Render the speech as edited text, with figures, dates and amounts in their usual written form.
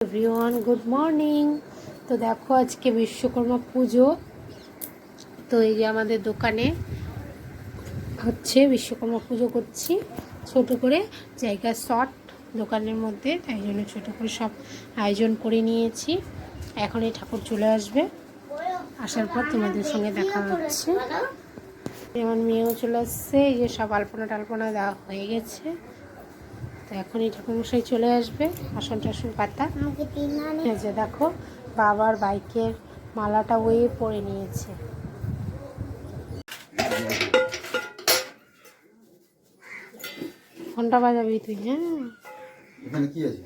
Everyone good morning. তো দেখো আজকে বিশ্বকর্মা পুজো। তো এই যে আমাদের দোকানে হচ্ছে বিশ্বকর্মা পুজো করছি ছোট করে, জায়গা শর্ট দোকানের মধ্যে, তাই জন্য ছোটো করে সব আয়োজন করে নিয়েছি। এখন এই ঠাকুর চলে আসবে, আসার পর তোমাদের সঙ্গে দেখা হচ্ছে। আমার মেয়েও চলে আসছে, এই যে সব আলপনা টালপনা দেওয়া হয়ে গেছে। তো এখন এই ঠাকুরমশাই চলে আসবে, আসন টাসন পাতা। এই যে দেখো বাবার বাইকের মালাটা ওই পরে নিয়েছে। ঘন্টা বাজাবি তুই? হ্যাঁ, এখানে কি আছে?